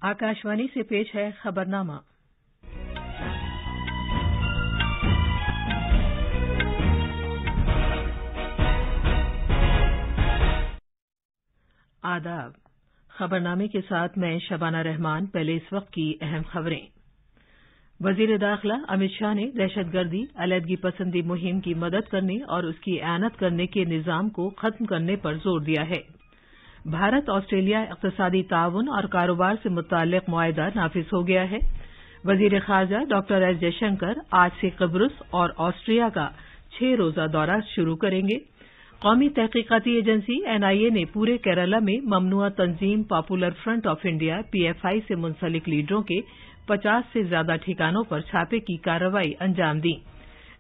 आकाशवाणी से पेश है खबरनामा। आदाब। खबरनामे के साथ मैं शबाना रहमान। पहले इस वक्त की अहम खबरें। वजीर दाखिला अमित शाह ने दहशतगर्दी, अलहदगी पसंदी मुहिम की मदद करने और उसकी एआनत करने के निज़ाम को खत्म करने पर जोर दिया है। भारत ऑस्ट्रेलिया इक़्तिसादी ताउन और कारोबार से मुताल्लिक़ मुआहिदा नाफिज हो गया है। वजीर ख़ारजा डॉक्टर एस जयशंकर आज से क़ब्रुस और ऑस्ट्रिया का 6 रोज़ा दौरा शुरू करेंगे। कौमी तहक़ीक़ाती एजेंसी एनआईए ने पूरे केरला में ममनुआ तंजीम popular front of India PFI से मुंसलिक लीडरों के 50 से ज्यादा ठिकानों पर छापे की कार्रवाई अंजाम दी।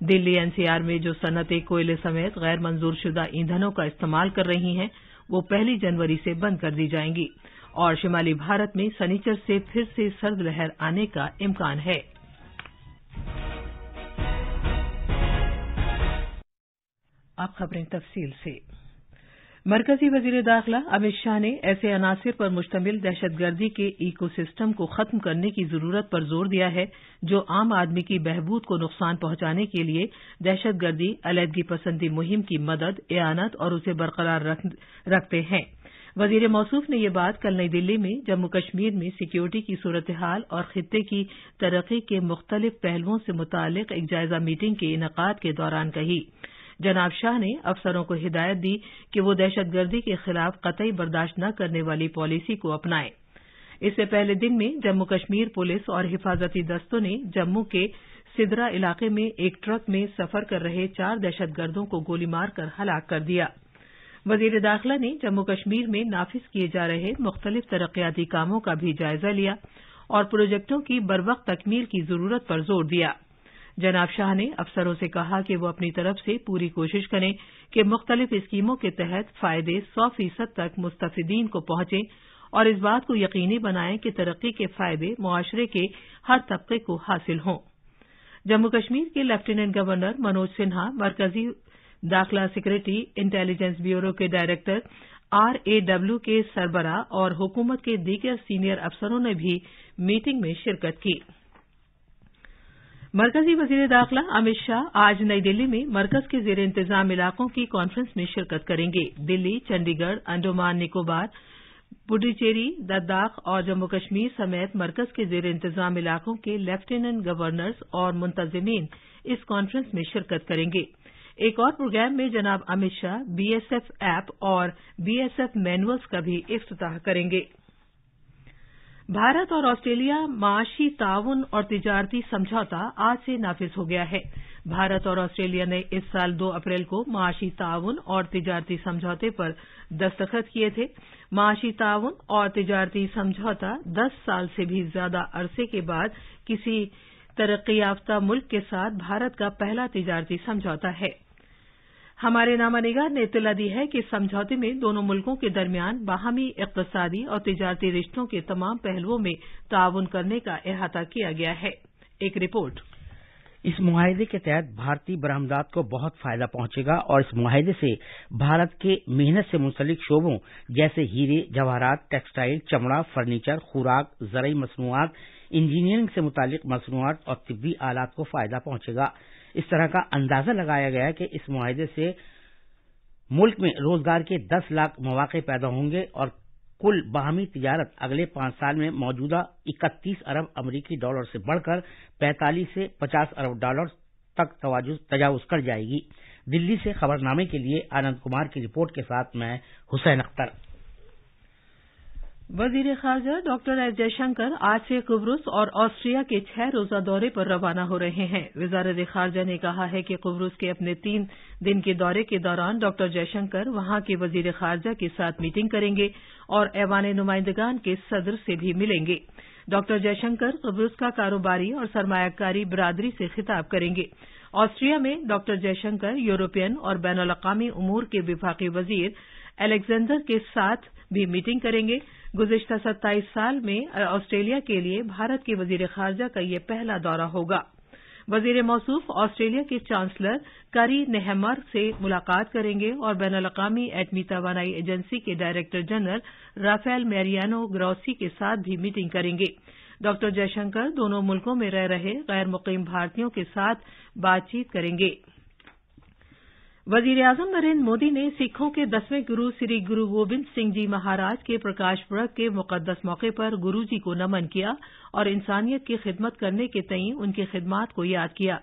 दिल्ली एनसीआर में जो सनतें कोयले समेत गैर मंजूरशुदा ईंधनों का इस्तेमाल कर रही हैं, वो 1 जनवरी से बंद कर दी जाएंगी और शिमाली भारत में शनिचर से फिर से सर्द लहर आने का इम्कान है। अब खबरें तफसील से। मरकजी वजीर दाखिला अमित शाह ने ऐसे अनासिर पर मुश्तमिल दहशतगर्दी के इकोसिस्टम को खत्म करने की जरूरत पर जोर दिया है जो आम आदमी की बहबूद को नुकसान पहुंचाने के लिए दहशतगर्दी, अलहदगी पसंदी मुहिम की मदद, एआनत और उसे बरकरार रखते हैं। वजीर मौसूफ ने यह बात कल नई दिल्ली में जम्मू कश्मीर में सिक्योरिटी की सूरत हाल और खित्ते की तरक्की के मुख्तलिफ पहलुओं से मुताल्लिक एक जायजा मीटिंग के इनेकाद के दौरान कही। जनाब शाह ने अफसरों को हिदायत दी कि वो दहशतगर्दी के खिलाफ कतई बर्दाश्त न करने वाली पॉलिसी को अपनाएं। इससे पहले दिन में जम्मू कश्मीर पुलिस और हिफाजती दस्तों ने जम्मू के सिदरा इलाके में एक ट्रक में सफर कर रहे 4 दहशतगर्दों को गोली मारकर हलाक कर दिया। वजीर दाखिला ने जम्मू कश्मीर में नाफिज किए जा रहे मुख्तलिफ तरक्याती कामों का भी जायजा लिया और प्रोजेक्टों की बरवक्त तकमील की जरूरत पर जोर दिया। जनाब शाह ने अफसरों से कहा कि वो अपनी तरफ से पूरी कोशिश करें कि मुख्तलिफ स्कीमों के तहत फायदे 100% तक मुस्तफिदीन को पहुंचें और इस बात को यकीनी बनाएं कि तरक्की के फायदे मुआशरे के हर तबके को हासिल हों। जम्मू कश्मीर के लेफ्टिनेंट गवर्नर मनोज सिन्हा, मरकजी दाखिला सेक्रेटरी, इंटेलिजेंस ब्यूरो के डायरेक्टर RAW के सरबराह और हुकूमत के दीगर सीनियर अफसरों ने भी मीटिंग में शिरकत की। मरकजी वजीर दाखिला अमित शाह आज नई दिल्ली में मरकज के जेर इंतजाम इलाकों की कॉन्फ्रेंस में शिरकत करेंगे। दिल्ली, चंडीगढ़, अंडमान निकोबार, पुडुचेरी, लद्दाख और जम्मू कश्मीर समेत मरकज के जेर इंतजाम इलाकों के लेफ्टिनेंट गवर्नर्स और मुंतजिमीन इस कॉन्फ्रेंस में शिरकत करेंगे। एक और प्रोग्राम में जनाब अमित शाह BSF ऐप और BSF मैनुअल्स का भी इफ्तिताह करेंगे। भारत और ऑस्ट्रेलिया माशी ताउन और तिजारती समझौता आज से नाफिज हो गया है। भारत और ऑस्ट्रेलिया ने इस साल 2 अप्रैल को माशी ताउन और तिजारती समझौते पर दस्तखत किए थे। माशी ताउन और तिजारती समझौता 10 साल से भी ज्यादा अरसे के बाद किसी तरक्की याफ्ता मुल्क के साथ भारत का पहला तिजारती समझौता है। हमारे नामानिगार ने इत्तला दी है कि इस समझौते में दोनों मुल्कों के दरमियान बाहमी इक़्तिसादी और तिजारती रिश्तों के तमाम पहलुओं में ताउन करने का अहाता किया गया है। एक रिपोर्ट। इस मुआहिदे के तहत भारतीय बरामदात को बहुत फायदा पहुंचेगा और इस मुआहिदे से भारत के मेहनत से मुंसलिक शोबों जैसे हीरे, जवाहरात, टेक्सटाइल, चमड़ा, फर्नीचर, खुराक, ज़रई मसनूआत, इंजीनियरिंग से मुतालिक मसनूआत और तिब्बी आलात को फायदा पहुंचेगा। इस तरह का अंदाजा लगाया गया है कि इस मुआहिदे से मुल्क में रोजगार के 10 लाख मौके पैदा होंगे और कुल बाहमी तिजारत अगले 5 साल में मौजूदा 31 अरब अमरीकी डॉलर से बढ़कर 45 से 50 अरब डॉलर तक तजावुज कर जाएगी। दिल्ली से खबरनामे के लिए आनंद कुमार की रिपोर्ट के साथ मैं हुसैन अख्तर। वजीर ख़ारजा डॉक्टर एस जयशंकर आज से क़ब्रुस और ऑस्ट्रिया के 6 रोज़ा दौरे पर रवाना हो रहे हैं। वज़ारत ख़ारजा ने कहा है कि क़ब्रुस के अपने 3 दिन के दौरे के दौरान डॉक्टर जयशंकर वहां के वजीर ख़ारजा के साथ मीटिंग करेंगे और ऐवान नुमाइंदगान के सदर से भी मिलेंगे। डॉक्टर जयशंकर क़ब्रुस का कारोबारी और सरमायाकारी बरादरी से खिताब करेंगे। ऑस्ट्रिया में डॉक्टर जयशंकर यूरोपियन और बैनुल-अक़वामी उमूर के विफाकी वजीर अलेक्जेंडर के साथ भी मीटिंग करेंगे। गुज़िश्ता 27 साल में ऑस्ट्रेलिया के लिए भारत के वजीर ख़ारजा का यह पहला दौरा होगा। वजीर मौसूफ ऑस्ट्रेलिया के चांसलर करी नेहमर से मुलाकात करेंगे और बैनुल-अक़वामी एटमी तवानाई एजेंसी के डायरेक्टर जनरल राफेल मैरियानो ग्रोसी के साथ भी मीटिंग करेंगे। डॉ जयशंकर दोनों मुल्कों में रह रहे गैर मुकीम भारतीयों के साथ बातचीत करेंगे। वजीर आजम नरेंद्र मोदी ने सिखों के 10वें गुरु श्री गुरु गोबिंद सिंह जी महाराज के प्रकाश पर्व के मुकद्दस मौके पर गुरु जी को नमन किया और इंसानियत की खिदमत करने के तईं उनकी खिदमात को याद किया।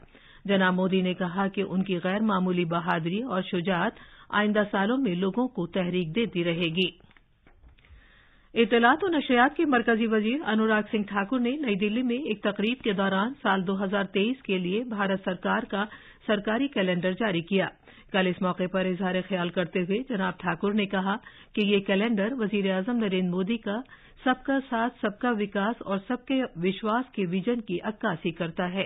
जनाब मोदी ने कहा कि उनकी गैर मामूली बहादुरी और शुजाअत आइंदा सालों में लोगों को तहरीक देती रहेगी। इत्तलात और नशरियात के मरकजी वजीर अनुराग सिंह ठाकुर ने नई दिल्ली में एक तकरीब के दौरान साल 2023 के लिए भारत सरकार का सरकारी कैलेंडर जारी किया। कल इस मौके पर इजहार ख्याल करते हुए जनाब ठाकुर ने कहा कि ये कैलेंडर वजीर आजम नरेंद्र मोदी का सबका साथ, सबका विकास और सबके विश्वास के विजन की अक्कासी करता है।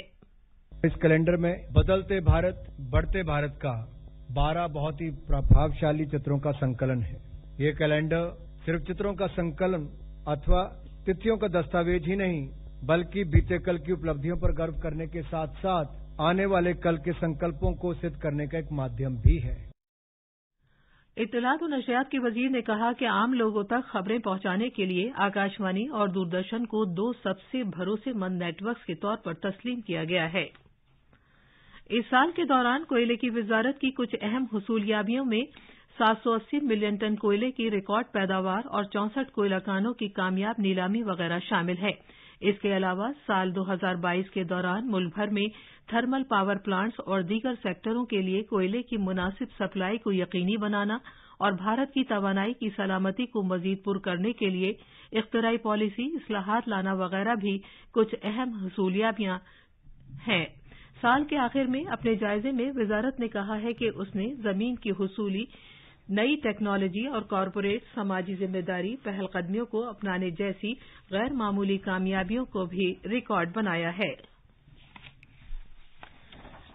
इस कैलेंडर में बदलते भारत, बढ़ते भारत का 12 बहुत ही प्रभावशाली चित्रों का संकलन है। ये कैलेंडर सिर्फ चित्रों का संकलन अथवा तिथियों का दस्तावेज ही नहीं, बल्कि बीते कल की उपलब्धियों पर गर्व करने के साथ साथ आने वाले कल के संकल्पों को सिद्ध करने का एक माध्यम भी है। इत्तलात और नशरियात के वजीर ने कहा कि आम लोगों तक खबरें पहुंचाने के लिए आकाशवाणी और दूरदर्शन को 2 सबसे भरोसेमंद नेटवर्क्स के तौर पर तस्लीम किया गया है। इस साल के दौरान कोयले की वजारत की कुछ अहम हुसूलियाबियों में 780 मिलियन टन कोयले की रिकॉर्ड पैदावार और 64 कोयला खानों की कामयाब नीलामी वगैरह शामिल है। इसके अलावा साल 2022 के दौरान मुल्क भर में थर्मल पावर प्लांट्स और दीगर सेक्टरों के लिए कोयले की मुनासिब सप्लाई को यकीनी बनाना और भारत की तवानाई की सलामती को मजीद पुर करने के लिए इख्तिराई पॉलिसी इस्लाहात लाना वगैरह भी कुछ अहम हुसूलियाबियां हैं। साल के आखिर में अपने जायजे में वजारत ने कहा है कि उसने जमीन की हुसूली, नई टेक्नोलॉजी और कॉरपोरेट समाजी जिम्मेदारी पहलकदमियों को अपनाने जैसी गैर मामूली कामयाबियों को भी रिकॉर्ड बनाया है।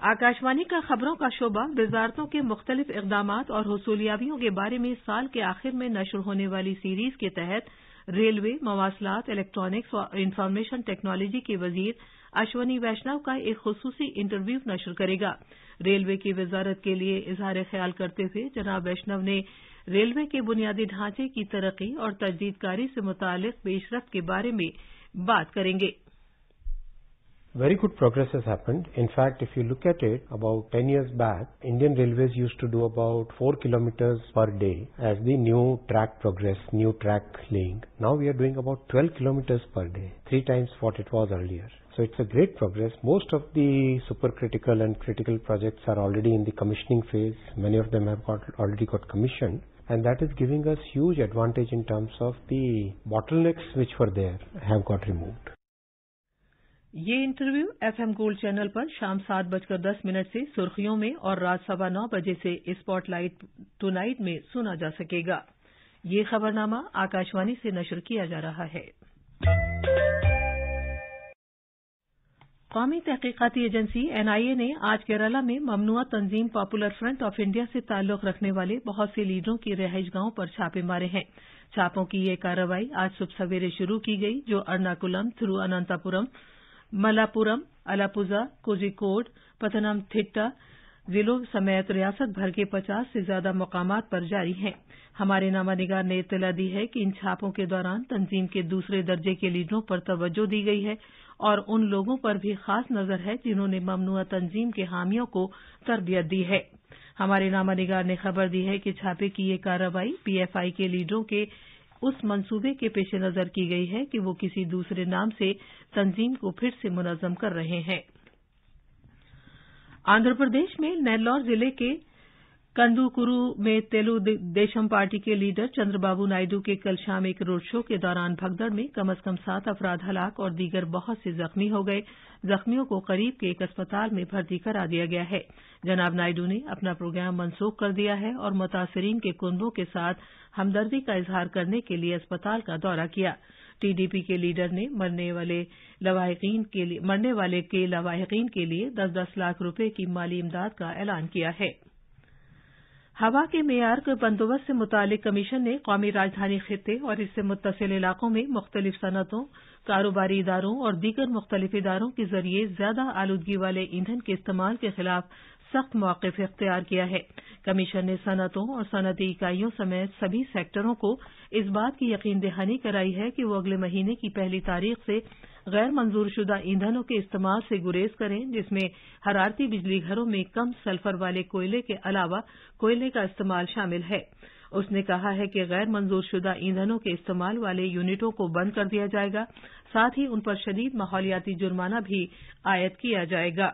आकाशवाणी का खबरों का शोबा वजारतों के मुख्तलिफ इकदामात और हुसूलियाबियों के बारे में साल के आखिर में नश्र होने वाली सीरीज के तहत रेलवे, मवासलात, इलेक्ट्रॉनिक्स और इंफॉर्मेशन टेक्नोलॉजी के वजीर अश्वनी वैष्णव का एक खुसूसी इंटरव्यू नश्र करेगा। रेलवे की वजारत के लिए इजहार ख्याल करते हुए जनाब वैष्णव ने रेलवे के बुनियादी ढांचे की तरक्की और तजदीदकारी से मुतालिक पेशरफ्त के बारे में बात करेंगे। Very good progress has happened. In fact, if you look at it, about 10 years back, Indian Railways used to do about 4 kilometers per day as the new track progress, new track laying. Now we are doing about 12 kilometers per day, 3 times what it was earlier. So it's a great progress. Most of the supercritical and critical projects are already in the commissioning phase. Many of them have already got commissioned. And that is giving us huge advantage in terms of the bottlenecks which were there have got removed. ये interview FM gold channel पर शाम 7:10 से सुर्खियों में और रात 9:15 बजे से स्पॉटलाइट टुनाइट में सुना जा सकेगा। ये खबरनामा आकाशवाणी से नशर किया जा रहा है। कौमी तहकीकाती एजेंसी एनआईए ने आज केरला में ममनुआ तंजीम पॉपुलर फ्रंट ऑफ इंडिया से ताल्लुक रखने वाले बहुत से लीडरों की रिहाइशगाहों पर छापे मारे हैं। छापों की ये कार्रवाई आज सुबह सवेरे शुरू की गई, जो अर्नाकुलम, थिरुअनंतपुरम, मलापुरम, अलापुजा, कोझिकोड, पथनमथिट्टा जिलों समेत रियासत भर के 50 से ज्यादा मकामात पर जारी हैं। हमारे नामानिगार ने इत्तला दी है कि इन छापों के दौरान तंजीम के दूसरे दर्जे के लीडरों पर तवज्जो दी गई है और उन लोगों पर भी खास नजर है जिन्होंने ममनुआ तंजीम के हामियों को तरबियत दी है। हमारे नामानिगार ने खबर दी है कि छापे की ये कार्रवाई पीएफआई के लीडरों के उस मंसूबे के पेश नजर की गई है कि वो किसी दूसरे नाम से तंजीम को फिर से मुनज़्ज़म कर रहे हैं। आंध्र प्रदेश में नेल्लौर जिले के कंदुकुरु में तेलुगुदेशम पार्टी के लीडर चंद्रबाबू नायडू के कल शाम एक रोड शो के दौरान भगदड़ में कम से कम 7 अफराद हलाक और दीगर बहुत से जख्मी हो गए। जख्मियों को करीब के एक अस्पताल में भर्ती करा दिया गया है। जनाब नायडू ने अपना प्रोग्राम मनसूख कर दिया है और मुतासरीन के कुनबों के साथ हमदर्दी का इजहार करने के लिए अस्पताल का दौरा किया। टीडीपी के लीडर ने मरने वाले के लवाहिकीन के लिए 10-10 लाख रुपए की माली इमदाद का ऐलान किया है। हवा के मेयार के बंदोबस्त से मुतालिक कमीशन ने कौमी राजधानी खित्ते और इससे मुत्तसिल इलाकों में मुख्तलिफ सनतों, कारोबारी इदारों और दीगर मुख्तलिफ इदारों के जरिए ज्यादा आलूदगी वाले ईंधन के इस्तेमाल के खिलाफ सख्त मौक़िफ़ इख्तियार किया है। कमीशन ने सनतों और सनती इकाइयों समेत सभी सेक्टरों को इस बात की यकीन दहानी कराई है कि वो अगले महीने की 1 तारीख से गैर मंजूर शुदा ईंधनों के इस्तेमाल से गुरेज करें, जिसमें हरारती बिजली घरों में कम सल्फर वाले कोयले के अलावा कोयले का इस्तेमाल शामिल है। उसने कहा है कि गैर मंजूर शुदा ईंधनों के इस्तेमाल वाले यूनिटों को बंद कर दिया जाएगा, साथ ही उन पर शदीद माहौलियाती जुर्माना भी आयद किया जाएगा।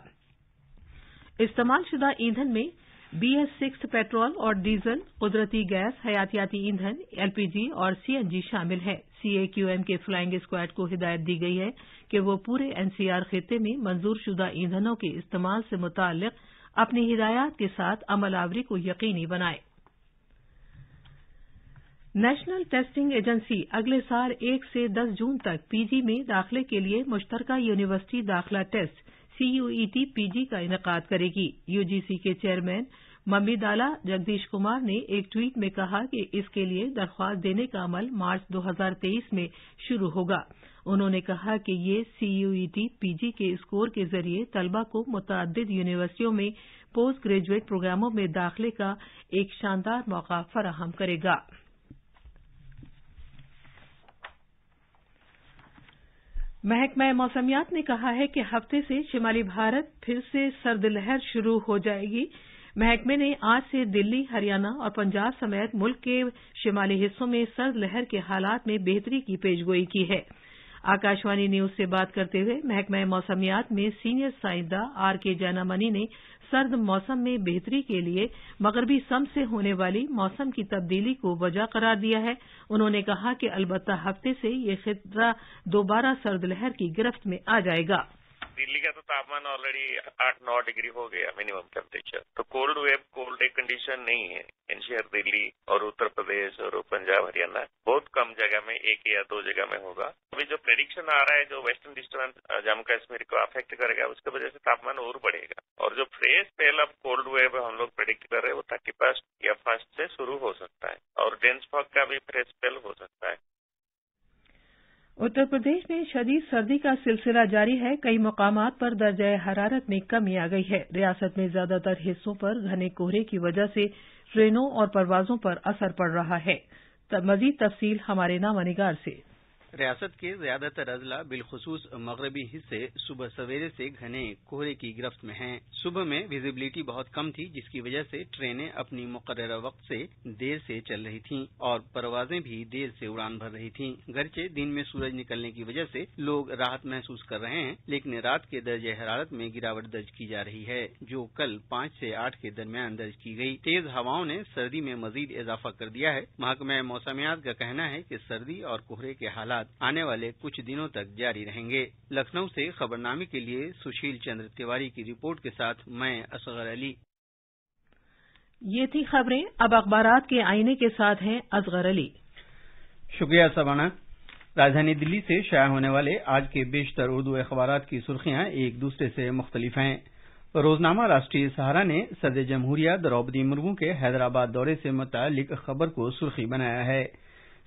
इस्तेमाल शुदा ईंधन में BS6 पेट्रोल और डीजल, कुदरती गैस, हयातियाती ईंधन, LPG और CNG शामिल है। CAQM के फ्लाइंग स्क्वाड को हिदायत दी गई है कि वो पूरे NCR खित्ते में मंजूर शुदा ईंधनों के इस्तेमाल से मुताल्लिक अपनी हिदायत के साथ अमलावरी को यकीनी बनाए। नेशनल टेस्टिंग एजेंसी अगले साल 1 से 10 जून तक PG में दाखिले के लिए मुश्तरका यूनिवर्सिटी दाखिला टेस्ट CUET PG का इनेकाद करेगी। UGC के चेयरमैन मम्मीदाला जगदीश कुमार ने एक ट्वीट में कहा कि इसके लिए दरख्वास्त देने का अमल मार्च 2023 में शुरू होगा। उन्होंने कहा कि ये CUET PG के स्कोर के जरिए तलबा को मुतअद्दिद यूनिवर्सिटियों में पोस्ट ग्रेजुएट प्रोग्रामों में दाखिले का एक शानदार मौका फराहम करेगा। महकमा मौसमियात ने कहा है कि हफ्ते से शिमाली भारत फिर से सर्द लहर शुरू हो जाएगी। महकमे ने आज से दिल्ली, हरियाणा और पंजाब समेत मुल्क के शिमाली हिस्सों में सर्द लहर के हालात में बेहतरी की पेशगोई की है। आकाशवाणी न्यूज से बात करते हुए महकमा मौसमियात में सीनियर साइंसदान RK जैनामनी ने सर्द मौसम में बेहतरी के लिए मगरबी सम से होने वाली मौसम की तब्दीली को वजह करार दिया है। उन्होंने कहा कि अलबत्ता हफ्ते से ये खित्ता दोबारा सर्द लहर की गिरफ्त में आ जाएगा। दिल्ली का तो तापमान ऑलरेडी 8-9 डिग्री हो गया मिनिमम टेम्परेचर, तो cold wave, cold day condition नहीं है। एनसीआर दिल्ली और उत्तर प्रदेश और पंजाब, हरियाणा बहुत कम जगह में 1 या 2 जगह में होगा। अभी जो प्रेडिक्शन आ रहा है जो वेस्टर्न डिस्टर्बेंस जम्मू कश्मीर को अफेक्ट करेगा, उसकी वजह से तापमान और बढ़ेगा। और जो fresh spell of cold wave हम लोग प्रेडिक्ट कर रहे हैं वो 31 या 1 से शुरू हो सकता है और डेंस फॉग का भी फ्रेश स्पेल हो सकता है। उत्तर प्रदेश में शदीद सर्दी का सिलसिला जारी है। कई मकामात पर दर्जा हरारत में कमी आ गई है। रियासत में ज्यादातर हिस्सों पर घने कोहरे की वजह से ट्रेनों और परवाजों पर असर पड़ रहा है। मजीद तफसील हमारे नामानिगार से। रियासत के ज्यादातर अजला बिलखुसूस मगरबी हिस्से सुबह सवेरे से घने कोहरे की गिरफ्त में हैं। सुबह में विजिबिलिटी बहुत कम थी, जिसकी वजह से ट्रेनें अपनी मुकर्ररा वक्त से देर से चल रही थीं और परवाजें भी देर से उड़ान भर रही थीं। गरचे दिन में सूरज निकलने की वजह से लोग राहत महसूस कर रहे हैं, लेकिन रात के दर्जे हरारत में गिरावट दर्ज की जा रही है, जो कल 5 से 8 के दरमियान दर्ज की गई। तेज हवाओं ने सर्दी में मजीद इजाफा कर दिया है। महकमा मौसमियात का कहना है कि सर्दी और कोहरे के हालात आने वाले कुछ दिनों तक जारी रहेंगे। लखनऊ से खबरनामे के लिए सुशील चंद्र तिवारी की रिपोर्ट के साथ मैं असगर अली। ये थी खबरें। अब अखबारात के आईने के साथ हैं असगर अली। शुक्रिया सबाना। राजधानी दिल्ली से शाया होने वाले आज के बेशतर उर्दू अखबारात की सुर्खियां एक दूसरे से मुख्तलिफ हैं। रोजनामा राष्ट्रीय सहारा ने सदर जमहूरिया द्रौपदी मुर्मू के हैदराबाद दौरे से मुतालिक खबर को सुर्खी बनाया है।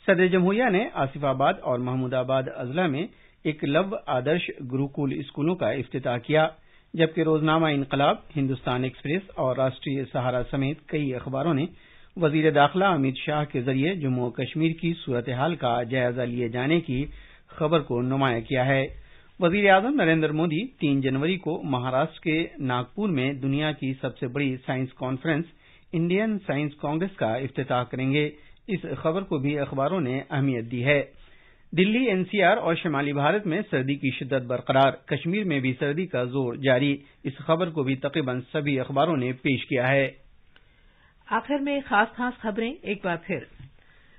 सदर जमहूरिया ने आसिफाबाद और महमूदाबाद अजला में एकलव्य आदर्श गुरुकुल स्कूलों का इफ्तिताह किया, जबकि रोजनामा इनकलाब, हिंदुस्तान एक्सप्रेस और राष्ट्रीय सहारा समेत कई अखबारों ने वजीर दाखिला अमित शाह के जरिए जम्मू कश्मीर की सूरत हाल का जायजा लिए जाने की खबर को नुमाया किया है। वजीर आजम नरेंद्र मोदी 3 जनवरी को महाराष्ट्र के नागपुर में दुनिया की सबसे बड़ी science conference Indian science Congress का इफ्तिताह करेंगे। इस खबर को भी अखबारों ने अहमियत दी है। दिल्ली, NCR और शिमाली भारत में सर्दी की शिद्दत बरकरार, कश्मीर में भी सर्दी का जोर जारी। इस खबर को भी तकरीबन सभी अखबारों ने पेश किया है। आखिर में खास खबरें एक बार फिर।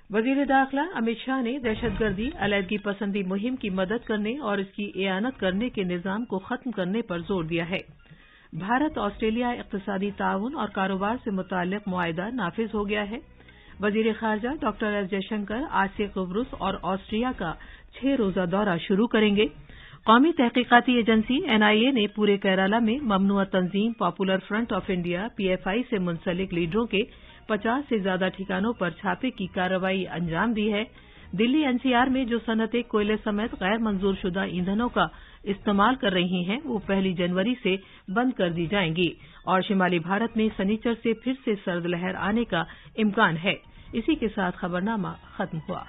वजीर दाखिला अमित शाह ने दहशतगर्दी, अलहदगी पसंदी मुहिम की मदद करने और इसकी एआनत करने के निजाम को खत्म करने पर जोर दिया है। भारत ऑस्ट्रेलिया इक्तिसादी ताउन और कारोबार से मुताल्लिक मुआहिदा नाफिज हो गया है। वजीर खारजा डॉक्टर एस जयशंकर आज से कुब्रुस और ऑस्ट्रिया का 6 रोजा दौरा शुरू करेंगे। कौमी तहकीकाती एजेंसी NIA ने पूरे केराला में ममनुआ तंजीम popular front of India PFI से मुंसलिक लीडरों के 50 से ज्यादा ठिकानों पर छापे की कार्रवाई अंजाम दी है। दिल्ली एनसीआर में जो सनतें कोयले समेत गैर मंजूरशुदा ईंधनों का इस्तेमाल कर रही हैं, वो 1 जनवरी से बंद कर दी जाएंगी और शिमाली भारत में शनिचर से फिर से सर्द लहर आने का इम्कान है। इसी के साथ खबरनामा खत्म हुआ।